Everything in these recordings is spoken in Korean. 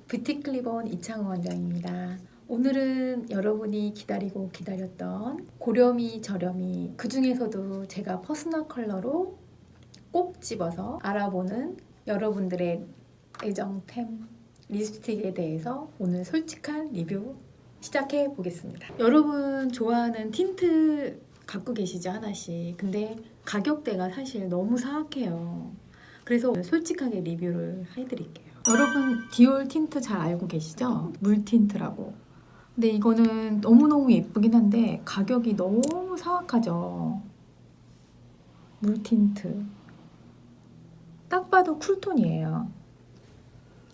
뷰티클리본 이창호 원장입니다. 오늘은 여러분이 기다리고 기다렸던 고렴이 저렴이, 그 중에서도 제가 퍼스널 컬러로 꼭 집어서 알아보는 여러분들의 애정템 립스틱에 대해서 오늘 솔직한 리뷰 시작해 보겠습니다. 여러분 좋아하는 틴트 갖고 계시죠? 하나씩. 근데 가격대가 사실 너무 사악해요. 그래서 오늘 솔직하게 리뷰를 해드릴게요. 여러분 디올 틴트 잘 알고 계시죠? 물 틴트라고. 근데 이거는 너무너무 예쁘긴 한데 가격이 너무 사악하죠. 물 틴트. 딱 봐도 쿨톤이에요.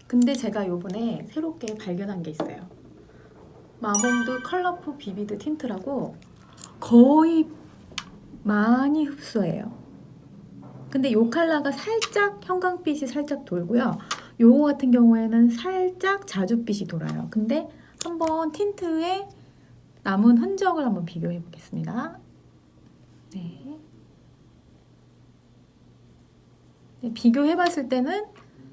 근데 제가 요번에 새롭게 발견한 게 있어요. 마몽드 컬러풀 비비드 틴트라고 거의 많이 흡수해요. 근데 요 컬러가 살짝 형광빛이 살짝 돌고요. 요거 같은 경우에는 살짝 자줏빛이 돌아요. 근데 한번 틴트에 남은 흔적을 한번 비교해 보겠습니다. 네. 비교해 봤을 때는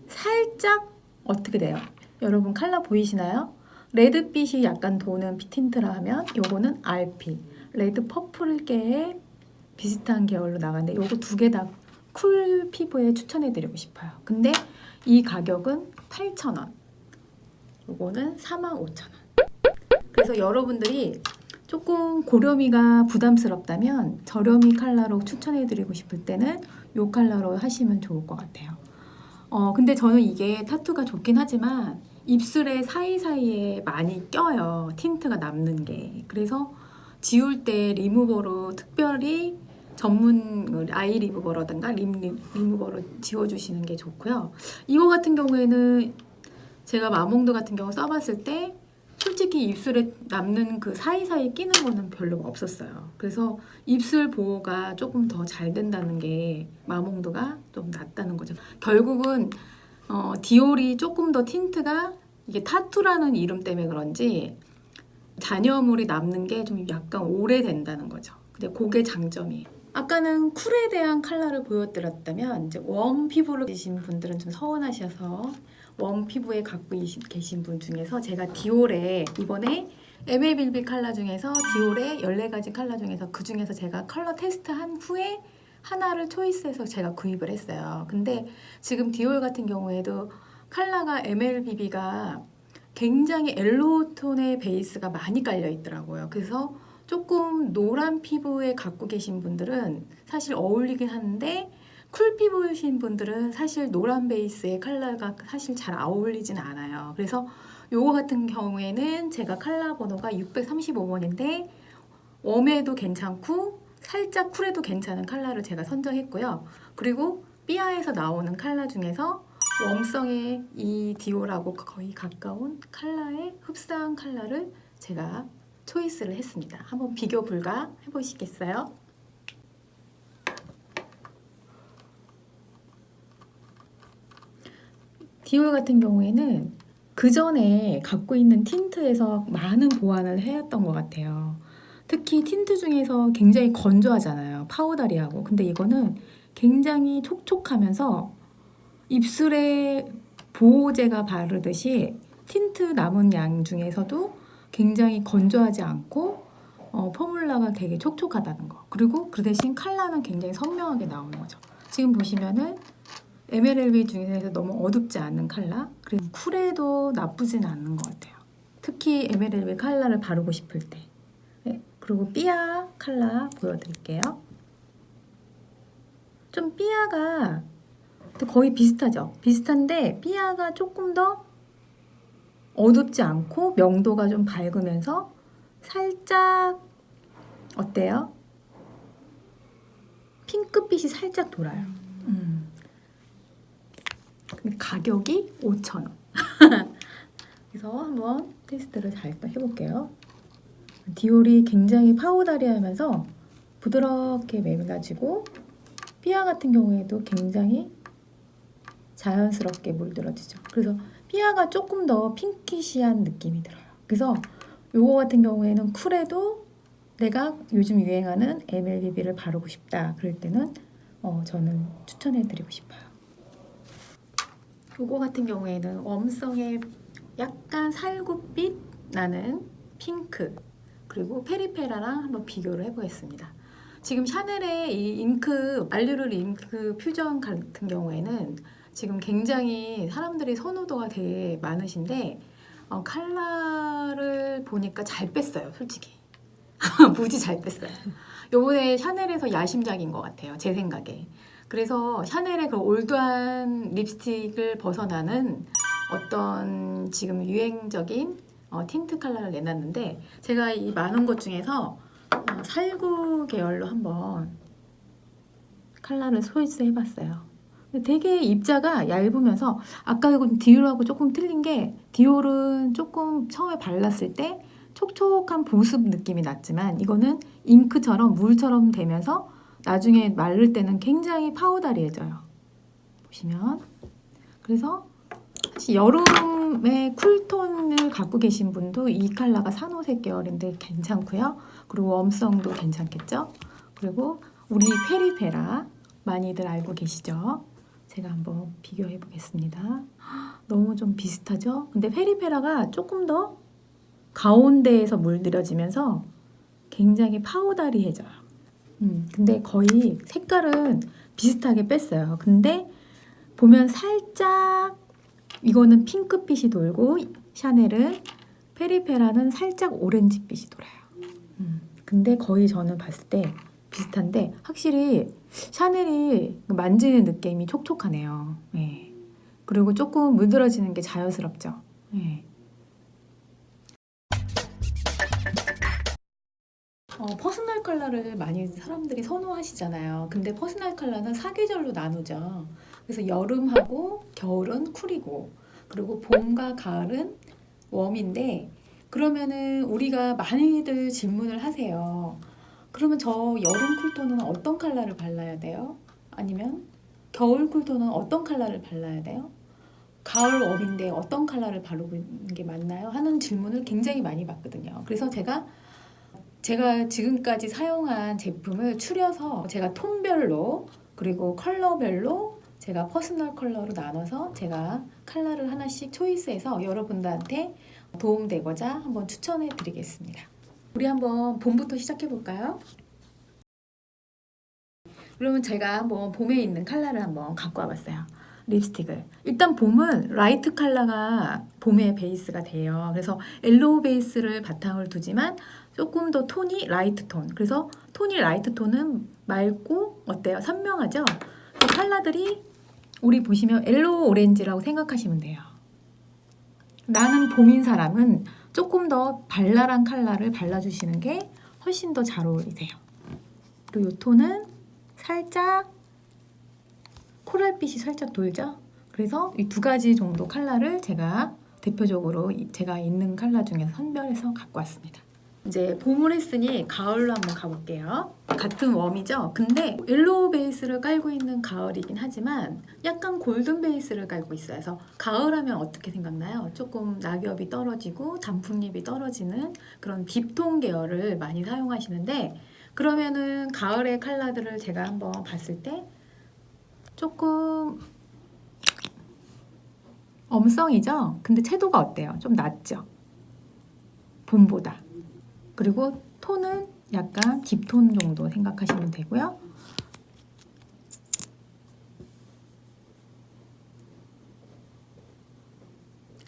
살짝 어떻게 돼요? 여러분 컬러 보이시나요? 레드빛이 약간 도는 틴트라 하면 요거는 RP 레드 퍼플계의 비슷한 계열로 나가는데 요거 두 개 다 쿨 피부에 추천해 드리고 싶어요. 근데 이 가격은 8,000원, 요거는 45,000원. 그래서 여러분들이 조금 고렴이가 부담스럽다면 저렴이 컬러로 추천해 드리고 싶을 때는 요 컬러로 하시면 좋을 것 같아요. 근데 저는 이게 타투가 좋긴 하지만 입술에 사이사이에 많이 껴요. 틴트가 남는 게. 그래서 지울 때 리무버로 특별히 전문 아이 리무버라든가 리무버로 지워주시는 게 좋고요. 이거 같은 경우에는 제가 마몽드 같은 경우 써봤을 때 솔직히 입술에 남는 그 사이사이 끼는 거는 별로 없었어요. 그래서 입술 보호가 조금 더 잘 된다는 게 마몽드가 좀 낫다는 거죠. 결국은 디올이 조금 더 틴트가 이게 타투라는 이름 때문에 그런지 잔여물이 남는 게 좀 약간 오래된다는 거죠. 근데 그게 장점이에요. 아까는 쿨에 대한 컬러를 보여드렸다면 이제 웜 피부를 계신 분들은 좀 서운하셔서 웜 피부에 갖고 계신 분 중에서 제가 디올의 이번에 MLBB 컬러 중에서 디올의 14가지 컬러 중에서 그 중에서 제가 컬러 테스트한 후에 하나를 초이스해서 제가 구입을 했어요. 근데 지금 디올 같은 경우에도 컬러가 MLBB가 굉장히 엘로우 톤의 베이스가 많이 깔려 있더라고요. 그래서 조금 노란 피부에 갖고 계신 분들은 사실 어울리긴 하는데 쿨 피부이신 분들은 사실 노란 베이스의 컬러가 사실 잘 어울리진 않아요. 그래서 요거 같은 경우에는 제가 컬러 번호가 635번인데 웜에도 괜찮고 살짝 쿨에도 괜찮은 컬러를 제가 선정했고요. 그리고 삐아에서 나오는 컬러 중에서 웜성의 이 디올하고 거의 가까운 컬러의 흡사한 컬러를 제가 초이스를 했습니다. 한번 비교 불가 해보시겠어요? 디올 같은 경우에는 그 전에 갖고 있는 틴트에서 많은 보완을 해왔던 것 같아요. 특히 틴트 중에서 굉장히 건조하잖아요. 파우더리하고. 근데 이거는 굉장히 촉촉하면서 입술에 보호제가 바르듯이 틴트 남은 양 중에서도 굉장히 건조하지 않고 포뮬라가 되게 촉촉하다는 거. 그리고 그 대신 컬러는 굉장히 선명하게 나오는 거죠. 지금 보시면은 MLB 중에서 너무 어둡지 않은 컬러, 그리고 쿨해도 나쁘진 않은 것 같아요. 특히 MLB 컬러를 바르고 싶을 때. 네, 그리고 삐아 컬러 보여드릴게요. 좀 삐아가 거의 비슷하죠? 비슷한데 삐아가 조금 더 어둡지 않고 명도가 좀 밝으면서 살짝 어때요? 핑크빛이 살짝 돌아요. 근데 가격이 5,000원. 그래서 한번 테스트를 잘 해볼게요. 디올이 굉장히 파우더리하면서 부드럽게 매가지고 삐아 같은 경우에도 굉장히 자연스럽게 물들어지죠. 그래서 삐아가 조금 더 핑키시한 느낌이 들어요. 그래서 요거 같은 경우에는 쿨해도 내가 요즘 유행하는 MLBB를 바르고 싶다 그럴 때는 저는 추천해 드리고 싶어요. 요거 같은 경우에는 웜성의 약간 살구빛 나는 핑크, 그리고 페리페라랑 한번 비교를 해보겠습니다. 지금 샤넬의 이 잉크, 알류르 잉크 퓨전 같은 경우에는 지금 굉장히 사람들이 선호도가 되게 많으신데 컬러를 보니까 잘 뺐어요, 솔직히. 무지 잘 뺐어요. 요번에 샤넬에서 야심작인 것 같아요, 제 생각에. 그래서 샤넬의 그 올드한 립스틱을 벗어나는 어떤 지금 유행적인 틴트 컬러를 내놨는데, 제가 이 많은 것 중에서 살구 계열로 한번 컬러를 초이스 해봤어요. 되게 입자가 얇으면서, 아까 이건 디올하고 조금 틀린 게, 디올은 조금 처음에 발랐을 때 촉촉한 보습 느낌이 났지만 이거는 잉크처럼 물처럼 되면서 나중에 마를 때는 굉장히 파우더리해져요. 보시면. 그래서 사실 여름에 쿨톤을 갖고 계신 분도 이 컬러가 산호색 계열인데 괜찮고요. 그리고 웜성도 괜찮겠죠. 그리고 우리 페리페라 많이들 알고 계시죠? 제가 한번 비교해 보겠습니다. 너무 좀 비슷하죠? 근데 페리페라가 조금 더 가운데에서 물들여지면서 굉장히 파우더리해져요. 근데 거의 색깔은 비슷하게 뺐어요. 근데 보면 살짝 이거는 핑크빛이 돌고 샤넬은 페리페라는 살짝 오렌지빛이 돌아요. 근데 거의 저는 봤을 때 비슷한데 확실히 샤넬이 만지는 느낌이 촉촉하네요. 네. 그리고 조금 물들어지는 게 자연스럽죠. 네. 퍼스널 컬러를 많이 사람들이 선호하시잖아요. 근데 퍼스널 컬러는 사계절로 나누죠. 그래서 여름하고 겨울은 쿨이고, 그리고 봄과 가을은 웜인데, 그러면은 우리가 많이들 질문을 하세요. 그러면 저 여름 쿨톤은 어떤 컬러를 발라야 돼요? 아니면 겨울 쿨톤은 어떤 컬러를 발라야 돼요? 가을 웜인데 어떤 컬러를 바르고 있는 게 맞나요? 하는 질문을 굉장히 많이 받거든요. 그래서 제가 지금까지 사용한 제품을 추려서 제가 톤별로 그리고 컬러별로 제가 퍼스널 컬러로 나눠서 제가 컬러를 하나씩 초이스해서 여러분들한테 도움되고자 한번 추천해 드리겠습니다. 우리 한번 봄부터 시작해 볼까요? 그러면 제가 한번 봄에 있는 컬러를 한번 갖고 와봤어요. 립스틱을. 일단 봄은 라이트 컬러가 봄의 베이스가 돼요. 그래서 옐로우 베이스를 바탕을 두지만 조금 더 톤이 라이트 톤. 그래서 톤이 라이트 톤은 맑고 어때요? 선명하죠? 그 컬러들이 우리 보시면 옐로우 오렌지라고 생각하시면 돼요. 나는 봄인 사람은 조금 더 발랄한 컬러를 발라주시는 게 훨씬 더 잘 어울리세요. 그리고 이 톤은 살짝 코랄빛이 살짝 돌죠? 그래서 이 두 가지 정도 컬러를 제가 대표적으로 제가 있는 컬러 중에서 선별해서 갖고 왔습니다. 이제 봄을 했으니 가을로 한번 가볼게요. 같은 웜이죠? 근데 옐로우 베이스를 깔고 있는 가을이긴 하지만 약간 골든 베이스를 깔고 있어요. 그래서 가을 하면 어떻게 생각나요? 조금 낙엽이 떨어지고 단풍잎이 떨어지는 그런 딥톤 계열을 많이 사용하시는데, 그러면은 가을의 컬러들을 제가 한번 봤을 때 조금 엄성이죠? 근데 채도가 어때요? 좀 낮죠? 봄보다. 그리고 톤은 약간 딥톤 정도 생각하시면 되고요.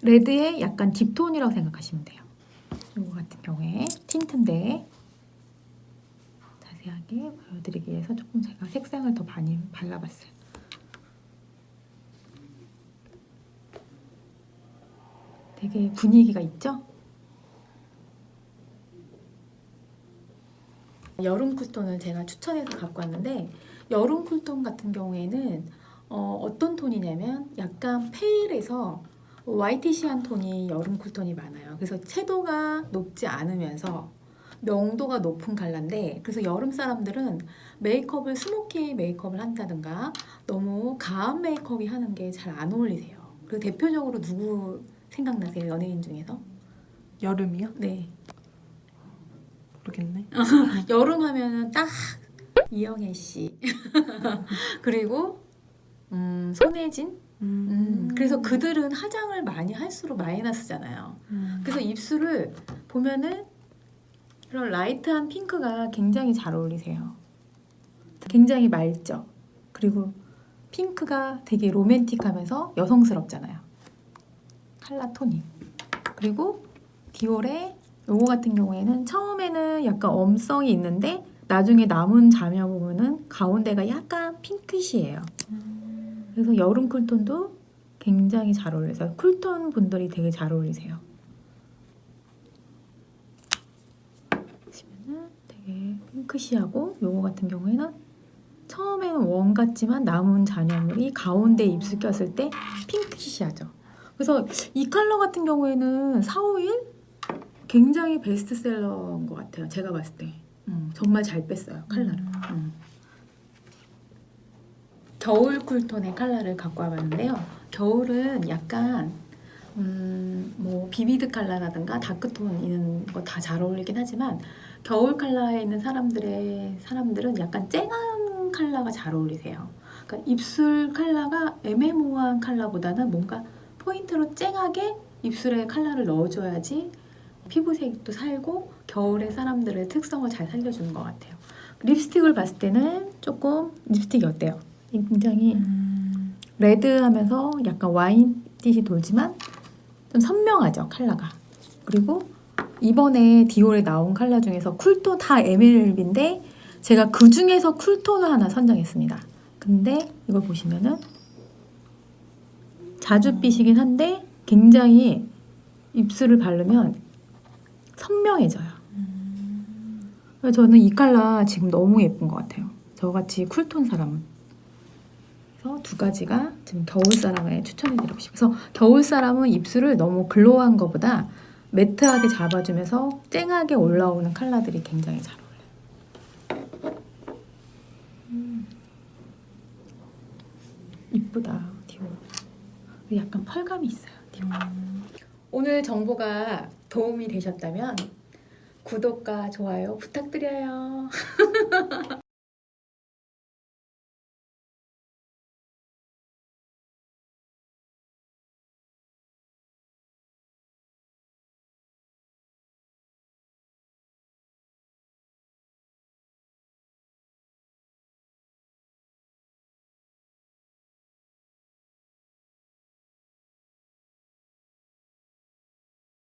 레드의 약간 딥톤이라고 생각하시면 돼요. 이거 같은 경우에 틴트인데 자세하게 보여드리기 위해서 조금 제가 색상을 더 많이 발라봤어요. 되게 분위기가 있죠? 여름 쿨톤을 제가 추천해서 갖고 왔는데, 여름 쿨톤 같은 경우에는 어떤 톤이냐면 약간 페일해서 화이티시한 톤이 여름 쿨톤이 많아요. 그래서 채도가 높지 않으면서 명도가 높은 컬러인데, 그래서 여름 사람들은 메이크업을 스모키 메이크업을 한다든가 너무 가한 메이크업이 하는 게 잘 안 어울리세요. 그리고 대표적으로 누구 생각나세요? 연예인 중에서? 여름이요? 네. 모르겠네. 여름 하면은 딱 이영애 씨 그리고 손예진 그래서 그들은 화장을 많이 할수록 마이너스잖아요. 그래서 입술을 보면은 그런 라이트한 핑크가 굉장히 잘 어울리세요. 굉장히 맑죠. 그리고 핑크가 되게 로맨틱하면서 여성스럽잖아요. 컬러 톤이. 그리고 디올의 요거 같은 경우에는 처음에는 약간 엄성이 있는데 나중에 남은 자며 보면은 가운데가 약간 핑크시예요. 그래서 여름 쿨톤도 굉장히 잘 어울려서 쿨톤 분들이 되게 잘 어울리세요. 보시면은 되게 핑크시하고 요거 같은 경우에는 처음에는 원 같지만 남은 잔여물이 가운데 입술 꼈을 때 핑크시하죠. 그래서 이 컬러 같은 경우에는 4, 5일 굉장히 베스트셀러인 것 같아요. 제가 봤을 때. 정말 잘 뺐어요. 컬러를. 겨울 쿨톤의 컬러를 갖고 와봤는데요. 겨울은 약간 뭐 비비드 컬러라든가 다크톤 이런 거 다 잘 어울리긴 하지만 겨울 컬러에 있는 사람들은 약간 쨍한 컬러가 잘 어울리세요. 그러니까 입술 컬러가 애매모호한 컬러보다는 뭔가 포인트로 쨍하게 입술에 컬러를 넣어줘야지 피부색도 살고 겨울의 사람들의 특성을 잘 살려주는 것 같아요. 립스틱을 봤을 때는 조금 립스틱이 어때요? 굉장히 레드하면서 약간 와인빛이 돌지만 좀 선명하죠, 컬러가. 그리고 이번에 디올에 나온 컬러 중에서 쿨톤 다 MLB인데 제가 그 중에서 쿨톤을 하나 선정했습니다. 근데 이걸 보시면은 자줏빛이긴 한데 굉장히 입술을 바르면 선명해져요. 그래서 저는 이 컬러 지금 너무 예쁜 것 같아요. 저같이 쿨톤 사람은. 그래서 두 가지가 지금 겨울 사람에 추천해드리고 싶어서 겨울 사람은 입술을 너무 글로우한 것보다 매트하게 잡아주면서 쨍하게 올라오는 컬러들이 굉장히 잘 어울려요. 이쁘다, 디올. 약간 펄감이 있어요, 디올. 오늘 정보가 도움이 되셨다면 구독과 좋아요 부탁드려요.